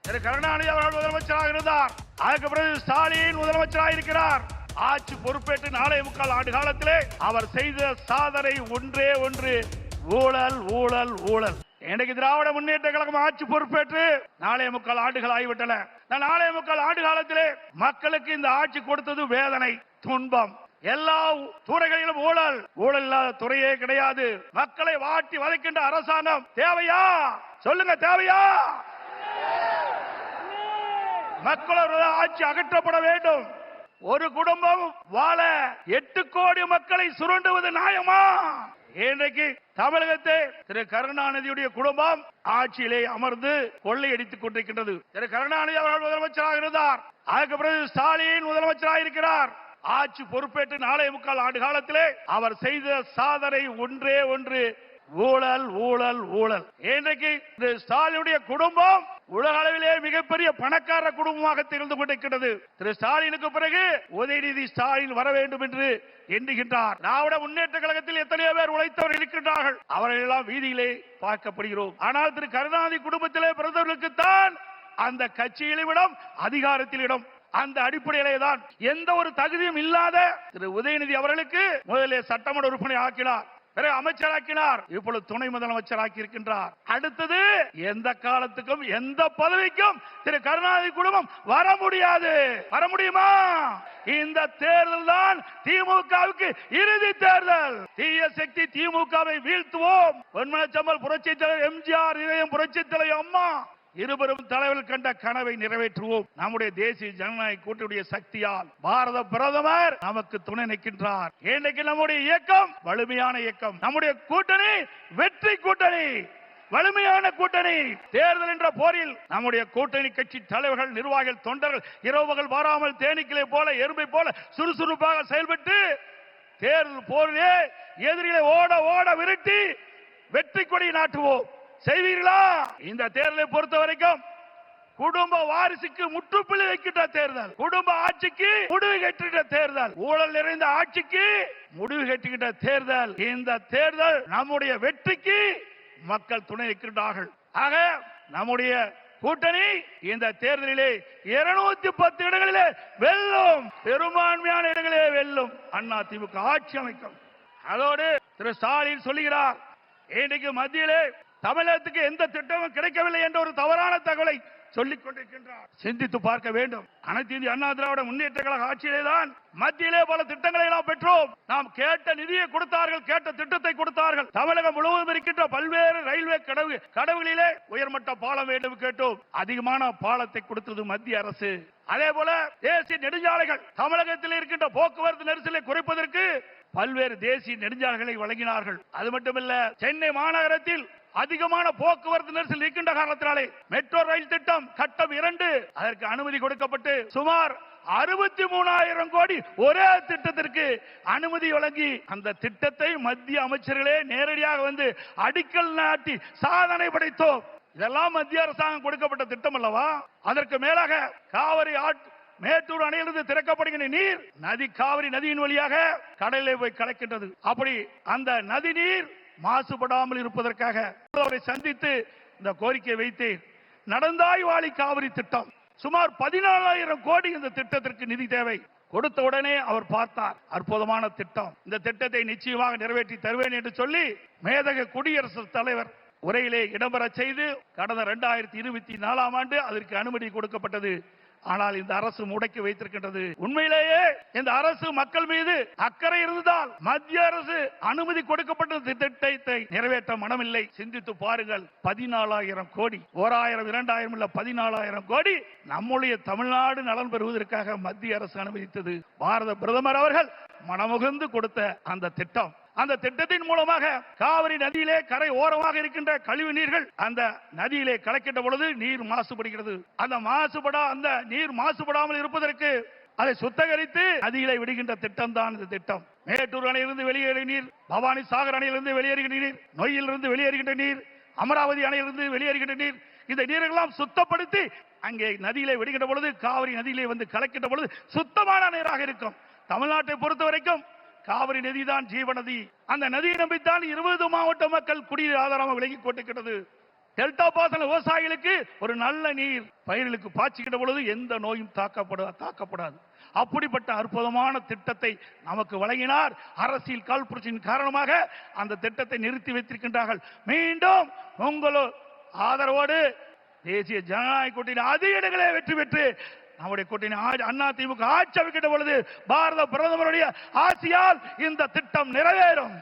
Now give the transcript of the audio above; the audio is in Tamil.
திரு கருணாநிதி அவர்கள் முதலமைச்சராக இருந்தார். அதுக்கு பிறகு ஸ்டாலின் முதலமைச்சராக இருக்கிறார். ஆட்சி பொறுப்பேற்று 4.25 ஆண்டு காலத்திலே அவர் செய்த சாதனை ஒன்றே ஒன்று, ஊழல் ஊழல் ஊழல். இன்னைக்கு திராவிட முன்னேற்ற கழகம் ஆட்சி பொறுப்பேற்று 4.25 ஆண்டுகள் ஆகிவிட்டன. 4.25 ஆண்டு காலத்திலே மக்களுக்கு இந்த ஆட்சி கொடுத்தது வேதனை, துன்பம். எல்லா துறைகளிலும் ஊழல், ஊழல் இல்லாத துறையே கிடையாது. மக்களை வாட்டி வதைக்கின்ற அரசாங்கம் தேவையா? சொல்லுங்க, தேவையா? மக்களோட ஆட்சி அகற்றப்பட வேண்டும். ஒரு குடும்பம் வாழ 8 கோடி மக்களை சுரண்டுவது நியாயமா? இன்றைக்கு தமிழகத்தை திரு கருணாநிதியுடைய குடும்பம் ஆட்சியிலே அமர்ந்து கொள்ளையடித்துக் கொண்டிருக்கின்றது. திரு கருணாநிதி அவர்கள் முதலமைச்சராக இருந்தார். அதுக்கு பிறகு ஸ்டாலின் முதலமைச்சராக இருக்கிறார். ஆட்சி பொறுப்பேற்று 4.25 ஆண்டு காலத்திலே அவர் செய்த சாதனை ஒன்றே ஒன்று, ஊழல் ஊழல் ஊழல். இன்றைக்கு ஸ்டாலினுடைய குடும்பம் உலக அளவிலே மிகப்பெரிய பணக்கார குடும்பமாக திகழ்ந்து கொண்டிருக்கிறது. திரு ஸ்டாலினுக்கு பிறகு உதயநிதி ஸ்டாலின் வர வேண்டும் என்று எண்ணுகின்றார். திராவிட முன்னேற்ற கழகத்தில் எத்தனையோ பேர் உழைத்தவர் இருக்கின்றார்கள். அவர்கள் எல்லாம் வீதியிலே பார்க்கப்படுகிறோம். ஆனால் திரு கருணாநிதி குடும்பத்திலே பிறந்தவர்களுக்கு தான் அந்த கட்சியிலும் இடம், அதிகாரத்தில் இடம். அந்த அடிப்படையிலே தான் எந்த ஒரு தகுதியும் இல்லாத திரு உதயநிதி அவர்களுக்கு முதலிலே சட்டமன்ற உறுப்பினர் ஆக்கினார், பிறகு அமைச்சராக்கினார், இப்பொழுது துணை முதலமைச்சராக்கி இருக்கின்றார். அடுத்தது எந்த காலத்துக்கும் எந்த பதவிக்கும் திரு கருணாநிதி குடும்பம் வர முடியாது. வர முடியுமா? இந்த தேர்தல் தான் திமுகவுக்கு இறுதி தேர்தல். தீய சக்தி திமுகவை வீழ்த்துவோம். பொன்மனச்சம்பல் புரட்சி தலைவர் எம்ஜிஆர், இதயம் புரட்சி தலைவர் அம்மா இருவரும் தலைவர்கள் கண்ட கனவை நிறைவேற்றுவோம். நம்முடைய தேசிய ஜனநாயக கூட்டணியுடைய சக்தியால் பாரத பிரதமர் நமக்கு துணை நிற்கின்றார். இன்றைக்கு நம்முடைய இயக்கம் வலிமையான இயக்கம். நம்முடைய கூட்டணி வெற்றி கூட்டணி, வலிமையான கூட்டணி. தேர்தல் என்ற போரில் நம்முடைய கூட்டணி கட்சி தலைவர்கள், நிர்வாகிகள், தொண்டர்கள் இரவு பகல் வாராமல் தேனீக்களை போல, எறும்பை போல சுறுசுறுப்பாக செயல்பட்டு தேர்தல் போரிலே எதிரிகளை ஓட ஓட விரட்டி வெற்றி கொடி நாட்டுவோம். செய்வீர்களா? இந்த தேர்தலை பொறுத்த வரைக்கும் குடும்ப வாரிசுக்கு முற்றுப்புள்ளி வைக்கின்ற தேர்தல், குடும்ப ஆட்சிக்கு முடிவு கட்டுகின்ற தேர்தல், ஊழல் நிறைந்த ஆட்சிக்கு முடிவு கட்டுகின்ற தேர்தல். இந்த தேர்தல் நம்முடைய வெற்றிக்கு மக்கள் துணை நிற்கின்றார்கள். ஆக நம்முடைய கூட்டணி இந்த தேர்தலிலே 210 இடங்களிலே வெல்லும், பெரும்பான்மையான இடங்களிலே வெல்லும். அண்ணா திமுக ஆட்சி அமைக்கும். அதோடு திரு ஸ்டாலின் சொல்லுகிறார், இன்றைக்கு மத்தியிலே தமிழகத்துக்கு எந்த திட்டமும் கிடைக்கவில்லை என்ற ஒரு தவறான தகவலை சொல்லிக் கொண்டிருக்கின்றார். சிந்தித்து பார்க்க வேண்டும். அனைத்து இந்திய அண்ணா திராவிட முன்னேற்ற கழக ஆட்சியிலே தான் மத்தியிலே பல திட்டங்களை எல்லாம் பெற்றோம். நாம் கேட்ட நிதியை கொடுத்தார்கள், கேட்ட திட்டத்தை கொடுத்தார்கள். தமிழகம் முழுவதும் இருக்கின்ற பல்வேறு ரயில்வே கடவுகளிலே உயர்மட்ட பாலம் வேண்டும் கேட்டோம். அதிகமான பாலத்தை கொடுத்தது மத்திய அரசு. அதே போல தேசிய நெடுஞ்சாலைகள், தமிழகத்தில் இருக்கின்ற போக்குவரத்து நெரிசலை குறைப்பதற்கு பல்வேறு தேசிய நெடுஞ்சாலைகளை வழங்கினார்கள். அது மட்டுமல்ல, சென்னை மாநகரத்தில் அதிகமான போக்குவரத்து நெரிசல் இருக்கின்ற காரணத்தினாலே மெட்ரோ ரயில் திட்டம் கட்டம் 2 அதற்கு அனுமதி கொடுக்கப்பட்டு சுமார் 63,000 கோடி ஒரே திட்டத்திற்கு அனுமதி வழங்கி அந்த திட்டத்தை மத்திய அமைச்சர்களே நேரடியாக வந்து அடிக்கல் நாட்டி சாதனை படைத்தோம். இதெல்லாம் மத்திய அரசாங்கம் கொடுக்கப்பட்ட திட்டம் அல்லவா? அதற்கு மேலாக காவிரி மேட்டூர் அணையிலிருந்து திறக்கப்படுகின்ற நீர் காவிரி நதியின் வழியாக கடலிலே போய் கலக்கின்றது. அப்படி அந்த நதி நீர் மாசுபடாமல் இருப்பதற்காக அவரை சந்தித்து இந்த கோரிக்கை வைத்தேன். நடந்தாய் வாழி காவிரி திட்டம் சுமார் 14,000 கோடி இந்த திட்டத்திற்கு நிதி தேவை. கொடுத்த உடனே அவர் பார்த்தார், அற்புதமான திட்டம், இந்த திட்டத்தை நிச்சயமாக நிறைவேற்றி தருவேன் என்று சொல்லி மேதக குடியரசுத் தலைவர் உரையிலே இடம்பெற செய்து கடந்த 2024 ஆண்டு அதற்கு அனுமதி கொடுக்கப்பட்டது. ஆனால் இந்த அரசு முடக்கி வைத்திருக்கின்றது. உண்மையிலேயே இந்த அரசு மக்கள் மீது அக்கறை இருந்தால் மத்திய அரசு அனுமதி கொடுக்கப்பட்ட திட்டத்தை நிறைவேற்ற மனமில்லை. சிந்தித்து பாருங்கள். 14,000 கோடி, 1,000 2,000 இல்ல 14,000 கோடி நம்முடைய தமிழ்நாடு நலன் பெறுவதற்காக மத்திய அரசு அனுமதித்தது. பாரத பிரதமர் அவர்கள் மனமுகந்து கொடுத்த அந்த திட்டம், அந்த திட்டத்தின் மூலமாக காவிரி நதியிலே கரை ஓரமாக இருக்கின்ற கழிவு நீர்கள் அந்த நதியிலே கலக்கின்ற பொழுது நீர் மாசுபடுகிறது. அந்த நீர் மாசுபடாமல் இருப்பதற்கு அதை சுத்தகரித்து நதியிலே விடுகின்ற திட்டம் தான் இந்த திட்டம். மேட்டூர் அணையிலிருந்து வெளியேறிய நீர், பவானி சாகர் அணையிலிருந்து வெளியேறுகின்ற நீர், நொய்யிலிருந்து வெளியேறுகின்ற நீர், அமராவதி அணையிலிருந்து வெளியேறுகின்ற நீர், இந்த நீரெல்லாம் சுத்தப்படுத்தி அங்கே நதியிலே விடுகின்ற பொழுது காவிரி நதியிலே வந்து கலக்கின்ற பொழுது சுத்தமான நீராக இருக்கும். தமிழ்நாட்டை பொறுத்த வரைக்கும் காவிரி நதிதான் ஜீவநதி. அந்த நதியை நம்பித்தான் 20 மாவட்ட மக்கள் குடிநீர் ஆதாரமாக விலகிக் கொண்டிருக்கிறது. டெல்டா பாசன விவசாயிகளுக்கு ஒரு நல்ல நீர் பயிர்களுக்கு பாய்ச்சிக்கிட்ட பொழுது எந்த நோயும் தாக்கப்படாது. அப்படிப்பட்ட அற்புதமான திட்டத்தை நமக்கு வழங்கினார். அரசியல் காழ்ப்புணர்ச்சியின் காரணமாக அந்த திட்டத்தை நிறுத்தி வைத்திருக்கின்றார்கள். மீண்டும் உங்களோட ஆதரவோடு தேசிய ஜனநாயக கூட்டணி அதிக இடங்களே வெற்றி பெற்று நம்முடைய கூட்டணி அண்ணா திமுக ஆட்சி அமைக்கின்ற பொழுது பாரத பிரதமருடைய ஆட்சியால் இந்த திட்டம் நிறைவேறும்.